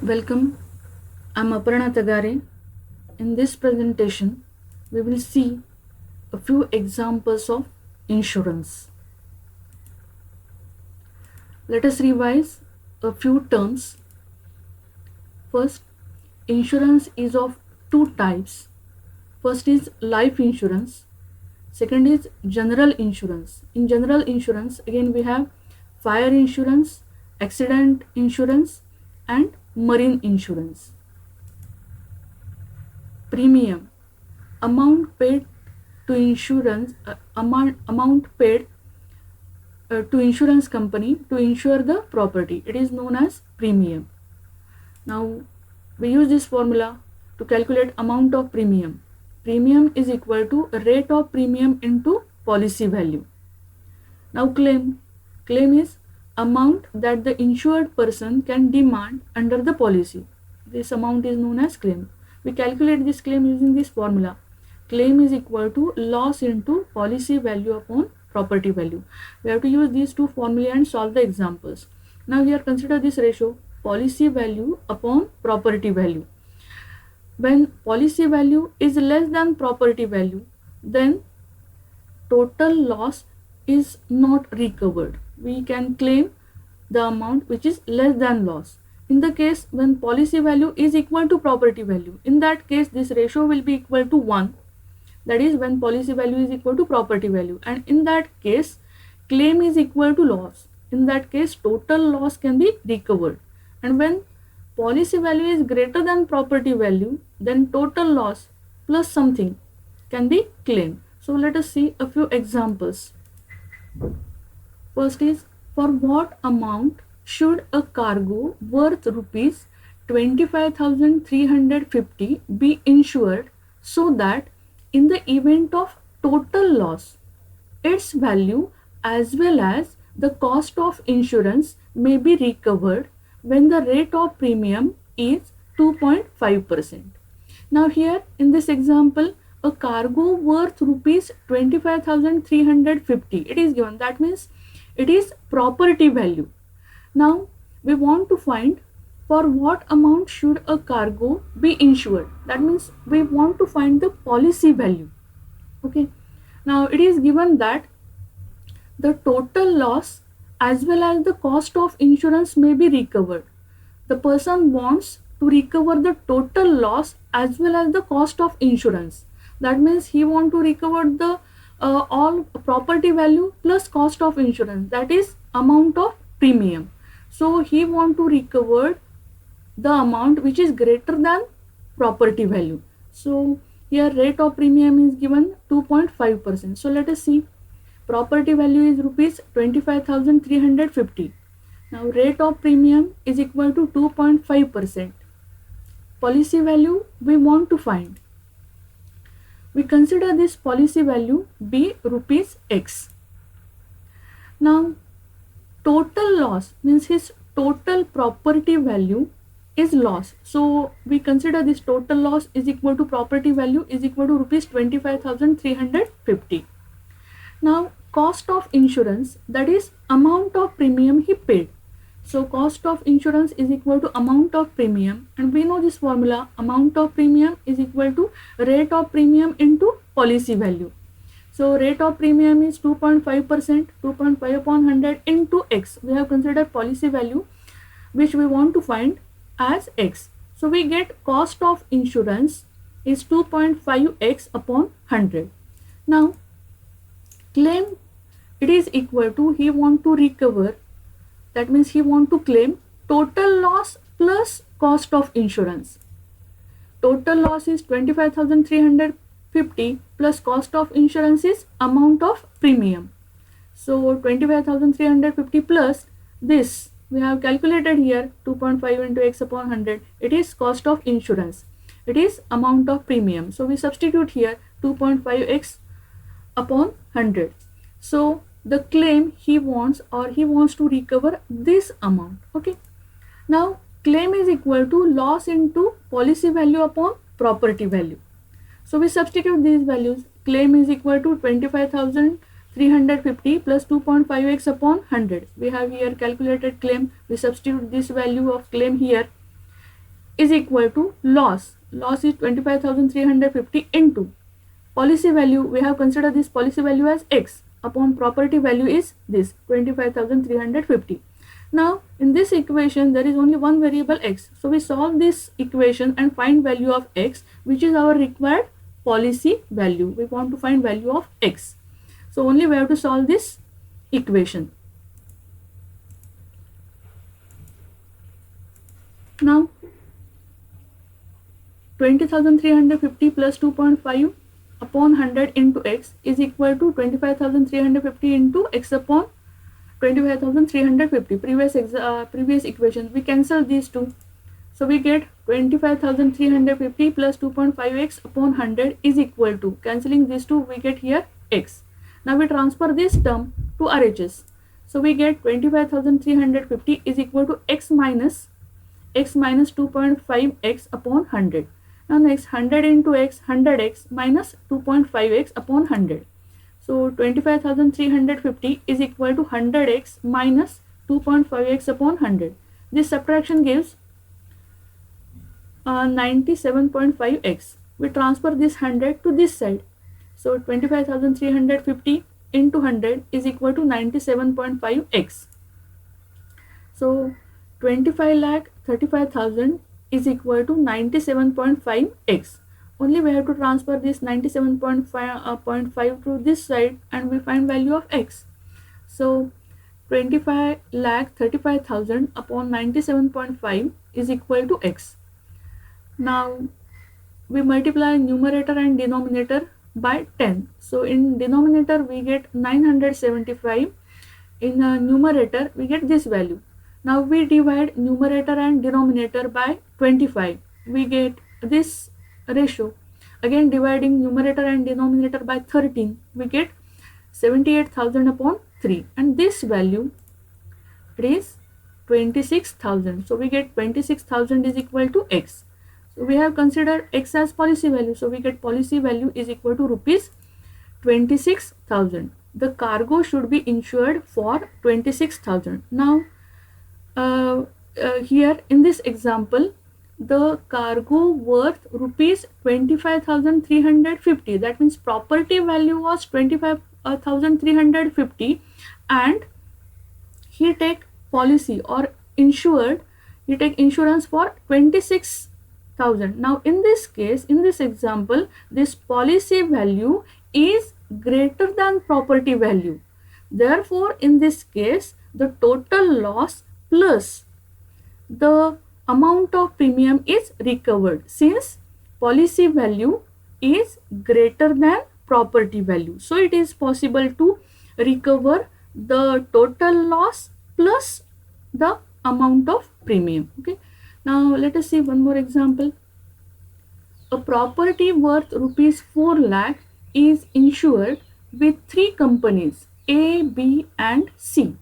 Welcome, I'm Aparna Tagare. In this presentation, we will see a few examples of insurance. Let us revise a few terms. First, insurance is of two types. First is life insurance. Second is general insurance. In general insurance, again we have fire insurance, accident insurance, and marine insurance. Premium amount paid to insurance amount paid to insurance company to insure the property, it is known as premium. Now we use this formula to calculate amount of premium. Premium is equal to rate of premium into policy value. Now claim is amount that the insured person can demand under the policy. This amount is known as claim. We calculate this claim using this formula. Claim is equal to loss into policy value upon property value. We have to use these two formulae and solve the examples. Now here consider this ratio, policy value upon property value. When policy value is less than property value, then total loss is not recovered. We can claim the amount which is less than loss. In the case when policy value is equal to property value, in that case this ratio will be equal to 1. That is when policy value is equal to property value, and in that case claim is equal to loss. In that case total loss can be recovered, and when policy value is greater than property value, then total loss plus something can be claimed. So let us see a few examples. First is, for what amount should a cargo worth rupees 25,350 be insured so that in the event of total loss, its value as well as the cost of insurance may be recovered when the rate of premium is 2.5%. Now here in this example, a cargo worth rupees 25,350, it is given. That means it is property value. Now we want to find for what amount should a cargo be insured. That means we want to find the policy value. Okay. Now it is given that the total loss as well as the cost of insurance may be recovered. The person wants to recover the total loss as well as the cost of insurance. That means he want to recover the all property value plus cost of insurance, that is amount of premium. So he want to recover the amount which is greater than property value. So here rate of premium is given 2.5%. So let us see, property value is rupees 25,350. Now rate of premium is equal to 2.5%. Policy value we want to find. We consider this policy value be rupees X. Now total loss means his total property value is loss. So we consider this total loss is equal to property value is equal to rupees 25,350. Now cost of insurance, that is amount of premium he paid. So cost of insurance is equal to amount of premium, and we know this formula, amount of premium is equal to rate of premium into policy value. So rate of premium is 2.5%, 2.5 upon 100 into X. We have considered policy value which we want to find as X. So we get cost of insurance is 2.5x upon 100. Now claim, it is equal to he want to recover, that means he want to claim total loss plus cost of insurance. Total loss is 25,350 plus cost of insurance is amount of premium. So 25,350 plus this we have calculated here 2.5 into x upon 100, it is cost of insurance, it is amount of premium. So we substitute here 2.5x upon 100. So the claim he wants, or he wants to recover this amount. Okay. Now claim is equal to loss into policy value upon property value. So we substitute these values. Claim is equal to 25,350 plus 2.5x upon 100. We have here calculated claim. We substitute this value of claim here. is equal to loss. Loss is 25,350 into policy value. We have considered this policy value as x upon property value is this 25,350. Now in this equation there is only one variable x. So we solve this equation and find value of x, which is our required policy value. We want to find value of x. So only we have to solve this equation. Now 20,350 plus 2.5 upon 100 into x is equal to 25,350 into x upon 25,350. Previous equations, we cancel these two. So we get 25,350 plus 2.5x upon 100 is equal to, cancelling these two, we get here x. Now we transfer this term to RHS. So we get 25,350 is equal to x minus 2.5x upon 100. Now next 100 into x, 100x minus 2.5x upon 100. So 25,350 is equal to 100x minus 2.5x upon 100. This subtraction gives 97.5x. We transfer this 100 to this side. So 25,350 into 100 is equal to 97.5x. So 25,35,000 is equal to 97.5x. Only we have to transfer this 97.5 to this side and we find value of x. So 25,35,000 upon 97.5 is equal to x. Now we multiply numerator and denominator by 10. So in denominator we get 975. In numerator we get this value. Now we divide numerator and denominator by 25. We get this ratio. Again dividing numerator and denominator by 13, we get 78,000 upon 3, and this value is 26,000. So we get 26,000 is equal to x. So we have considered x as policy value. So we get policy value is equal to rupees 26,000. The cargo should be insured for 26,000. Now here in this example, the cargo worth rupees 25,350. That means property value was 25,350, and he take policy or insured. He take insurance for 26,000. Now in this case, in this example, this policy value is greater than property value. Therefore, in this case, the total loss plus the amount of premium is recovered, since policy value is greater than property value. So it is possible to recover the total loss plus the amount of premium. Okay. Now let us see one more example. A property worth rupees 4 lakh is insured with 3 companies A, B and C.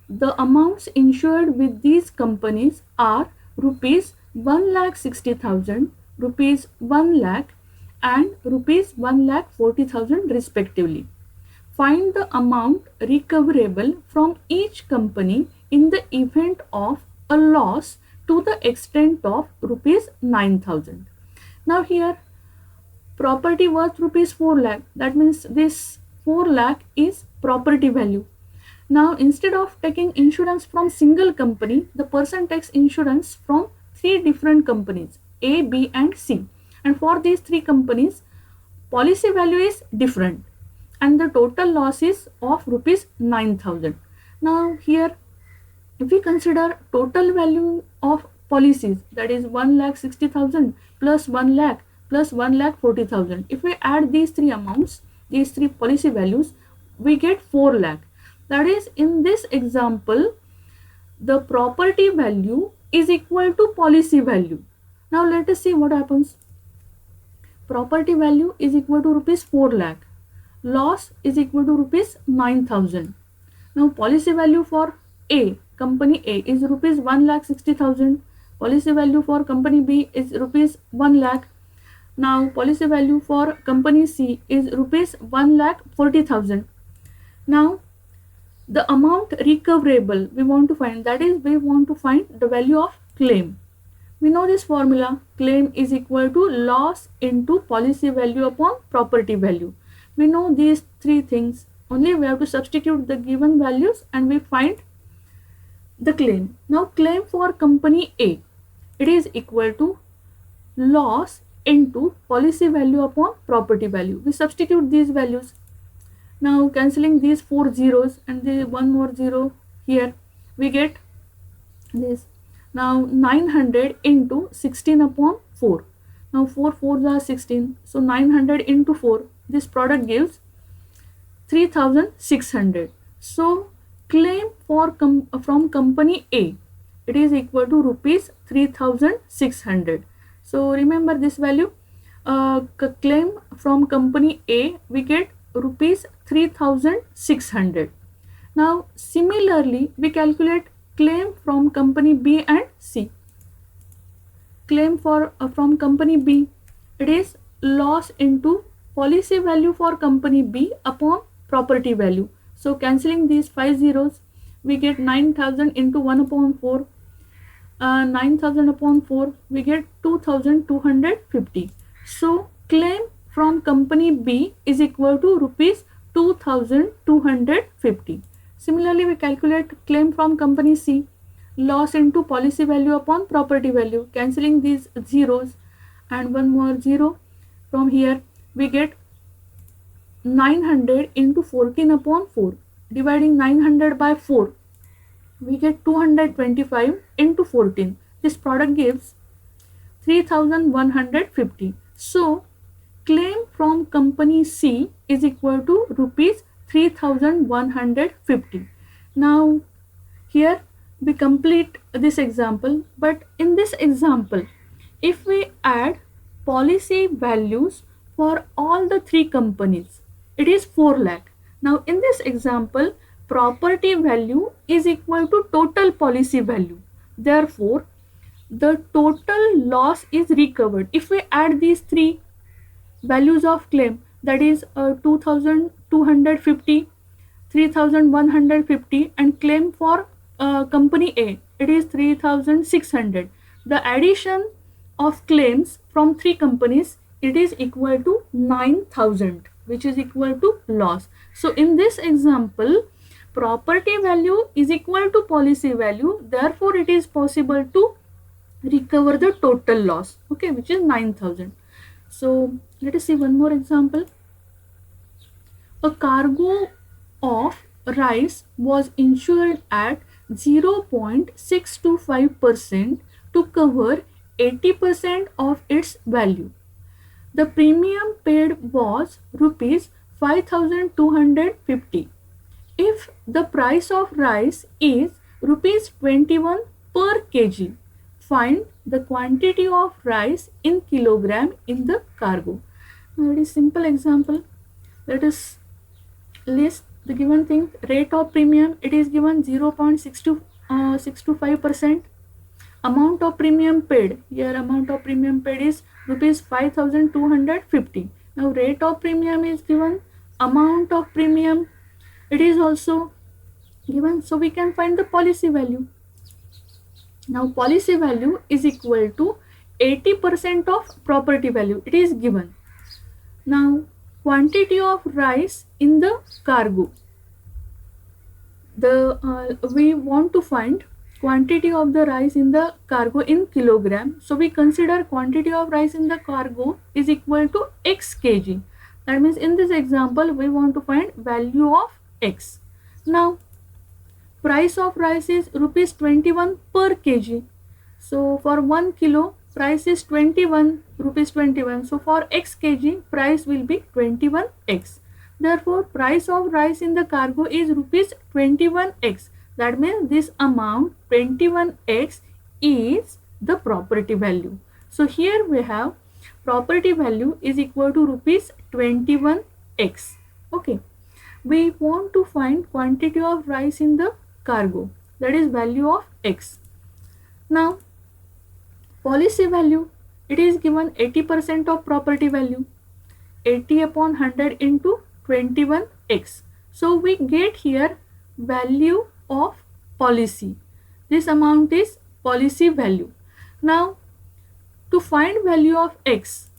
The amounts insured with these companies are rupees 1,60,000, rupees 1 lakh and rupees 1,40,000 respectively. Find the amount recoverable from each company in the event of a loss to the extent of rupees 9,000. Now here property worth rupees 4 lakh, that means this 4 lakh is property value. Now instead of taking insurance from single company, the person takes insurance from 3 different companies A, B and C, and for these 3 companies policy value is different and the total loss is of rupees 9,000. Now here if we consider total value of policies, that is 1,60,000 plus 1 lakh plus 1,40,000, if we add these 3 amounts, these 3 policy values, we get 4 lakh. That is, in this example, the property value is equal to policy value. Now let us see what happens. Property value is equal to rupees 4 lakh. Loss is equal to rupees 9,000. Now policy value for A, company A is rupees 1,60,000. Policy value for company B is rupees 1 lakh. Now policy value for company C is rupees 1,40,000. Now the amount recoverable we want to find, that is we want to find the value of claim. We know this formula, claim is equal to loss into policy value upon property value. We know these three things. Only we have to substitute the given values and we find the claim. Now claim for company A, it is equal to loss into policy value upon property value. We substitute these values. Now cancelling these 4 zeros and the one more zero here, we get this. Now 900 into 16 upon 4. Now 4 4s are 16. So 900 into 4. This product gives 3600. So claim for from company A, it is equal to rupees 3600. So remember this value. Claim from company A, we get rupees 3600. Now similarly we calculate claim from company B and C. Claim for from company B, it is loss into policy value for company B upon property value. So cancelling these 5 zeros, we get 9000 into 1 upon 4. 9000 upon 4, we get 2250. So claim from company B is equal to rupees 2250. Similarly, we calculate claim from company C, loss into policy value upon property value, cancelling these zeros and one more zero. From here, we get 900 into 14 upon 4. Dividing 900 by 4, we get 225 into 14. This product gives 3150. So, claim from company C is equal to rupees 3150. Now here we complete this example, but in this example if we add policy values for all the three companies, it is 4 lakh. Now in this example property value is equal to total policy value, therefore the total loss is recovered. If we add these three values of claim, that is 2250, 3150 and claim for company A, it is 3600. The addition of claims from three companies, it is equal to 9000, which is equal to loss. So in this example property value is equal to policy value, therefore it is possible to recover the total loss, okay, which is 9000. So let us see one more example. A cargo of rice was insured at 0.625% to cover 80% of its value. The premium paid was rupees 5250. If the price of rice is rupees 21 per kg, find the quantity of rice in kilogram in the cargo. Now it is simple example. Let us list the given thing. Rate of premium, it is given 0.625%. Amount of premium paid, here amount of premium paid is rupees 5250. Now rate of premium is given, amount of premium, it is also given, so we can find the policy value. Now policy value is equal to 80% of property value, it is given. Now quantity of rice in the cargo, we want to find quantity of the rice in the cargo in kilogram. So we consider quantity of rice in the cargo is equal to x kg. That means in this example we want to find value of x. Now price of rice is rupees 21 per kg. So for 1 kilo price is 21 rupees 21. So for x kg price will be 21x. Therefore price of rice in the cargo is rupees 21x. That means this amount 21x is the property value. So here we have property value is equal to rupees 21x. Okay. We want to find quantity of rice in the cargo, that is value of x. Now policy value, it is given 80% of property value, 80 upon 100 into 21x. So we get here value of policy. This amount is policy value. Now To find value of x,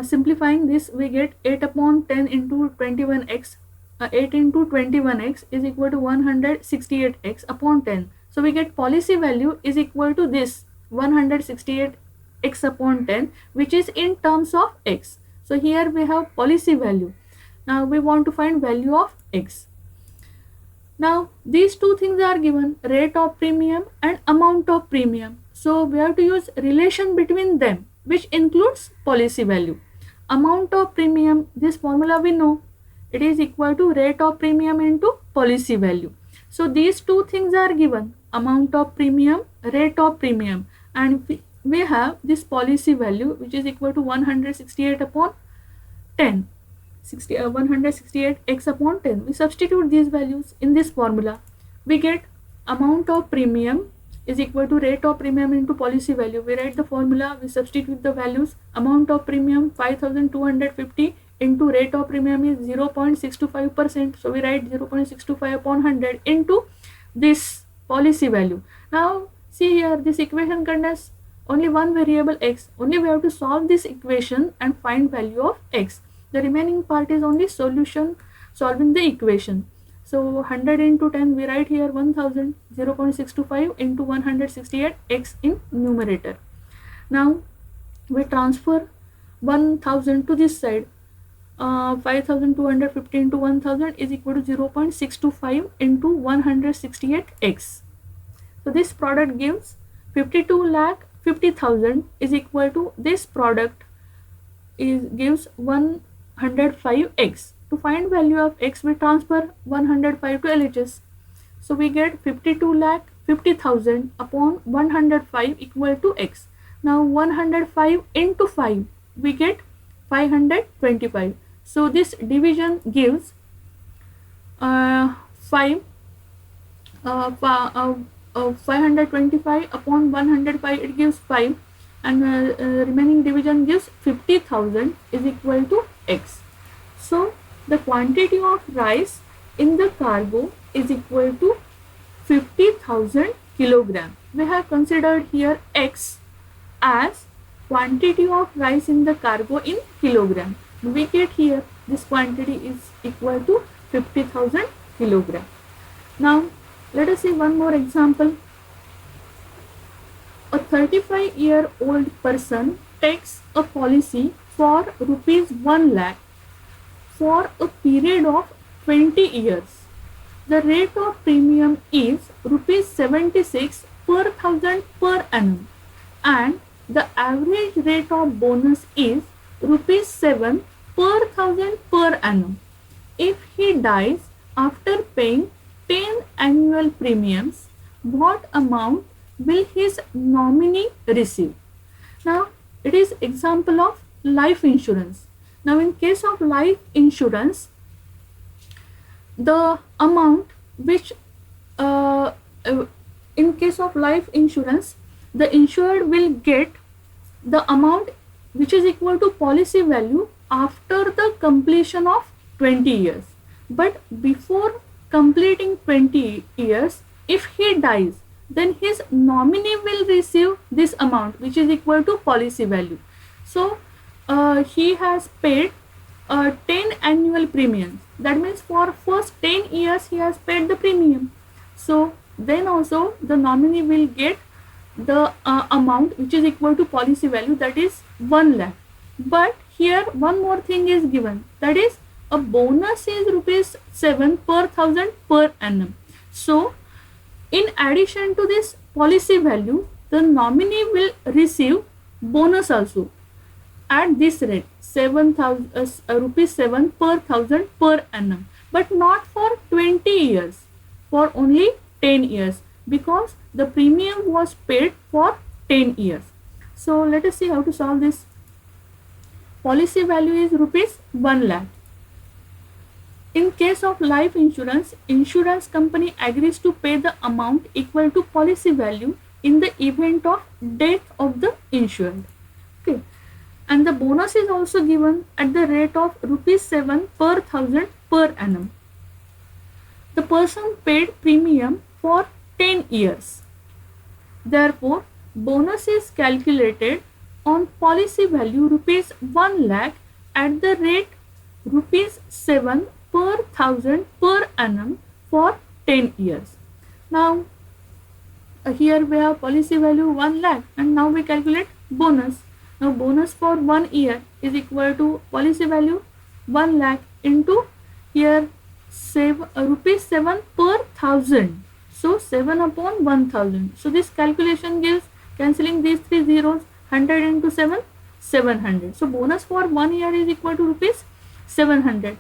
simplifying this, we get 8 upon 10 into 21x. 8 into 21x is equal to 168x upon 10. So we get policy value is equal to this 168x upon 10, which is in terms of x. So here we have policy value. Now we want to find value of x. Now these two things are given, rate of premium and amount of premium. So we have to use relation between them, which includes policy value. Amount of premium, this formula we know, it is equal to rate of premium into policy value. So these two things are given, amount of premium, rate of premium, and we have this policy value which is equal to 168 upon 10. 168x upon 10. We substitute these values in this formula. We get amount of premium is equal to rate of premium into policy value. We write the formula, we substitute the values. Amount of premium 5250 into rate of premium is 0.625%. So we write 0.625 upon 100 into this policy value. Now see here, this equation contains only one variable x. Only we have to solve this equation and find value of x. The remaining part is only solution, solving the equation. So 100 into 10, we write here 1000, 0.625 into 168 x in numerator. Now we transfer 1000 to this side. 5250 into 1000 is equal to 0.625 into 168x. So this product gives 52,50,000 is equal to this product gives 105x. To find value of x, we transfer 105 to LHS. So we get 52,50,000 upon 105 equal to x. Now 105 into 5, we get 525. So this division gives 525 upon 105, it gives 5, and remaining division gives 50,000 is equal to x. So the quantity of rice in the cargo is equal to 50,000 kilogram. We have considered here x as quantity of rice in the cargo in kilogram. We get here this quantity is equal to 50,000 kilogram. Now let us see one more example. A 35-year-old person takes a policy for rupees 1 lakh for a period of 20 years. The rate of premium is rupees 76 per thousand per annum, and the average rate of bonus is rupees 7 per thousand per annum. If he dies after paying 10 annual premiums, what amount will his nominee receive? Now it is example of life insurance. Now in case of life insurance, the amount which in case of life insurance, the insured will get the amount which is equal to policy value after the completion of 20 years. But before completing 20 years, if he dies, then his nominee will receive this amount which is equal to policy value. So he has paid 10 annual premiums. That means for first 10 years he has paid the premium. So then also the nominee will get the amount which is equal to policy value, that is 1 lakh. But here one more thing is given, that is a bonus is rupees 7 per thousand per annum. So in addition to this policy value, the nominee will receive bonus also at this rate, rupees 7 per thousand per annum, but not for 20 years, for only 10 years, because the premium was paid for 10 years. So let us see how to solve this. Policy value is rupees 1 lakh. In case of life insurance, insurance company agrees to pay the amount equal to policy value in the event of death of the insured. Okay. And the bonus is also given at the rate of rupees 7 per thousand per annum. The person paid premium for 10 years. Therefore, bonus is calculated on policy value rupees 1 lakh at the rate rupees 7 per thousand per annum for 10 years. Now here we have policy value 1 lakh and now we calculate bonus. Now bonus for 1 year is equal to policy value 1 lakh into here rupees 7 per thousand. So 7 upon 1000. So this calculation gives, cancelling these three zeros, 100 into 7, 700. So bonus for 1 year is equal to rupees 700.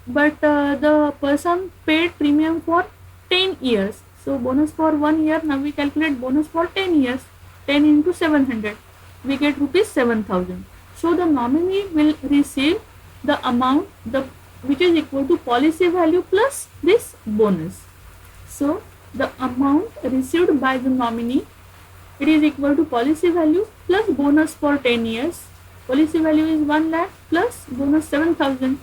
But the person paid premium for 10 years. So bonus for 1 year, now we calculate bonus for 10 years. 10 into 700, we get rupees 7000. So the nominee will receive the amount which is equal to policy value plus this bonus. So the amount received by the nominee, it is equal to policy value plus bonus for 10 years. Policy value is 1 lakh plus bonus 7000.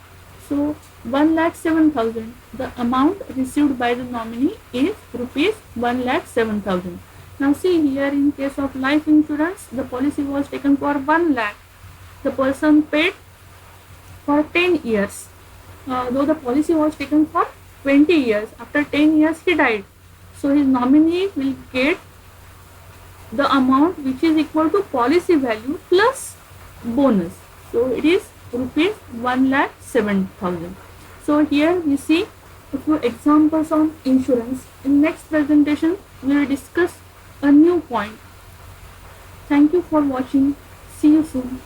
So 1 lakh 7000. The amount received by the nominee is rupees 1 lakh 7000. Now see here, in case of life insurance, the policy was taken for 1 lakh. The person paid for 10 years. Though the policy was taken for 20 years. After 10 years he died. So his nominee will get the amount which is equal to policy value plus bonus. So it is rupees 1 lakh 7000. So here we see a few examples on insurance. In next presentation we will discuss a new point. Thank you for watching. See you soon.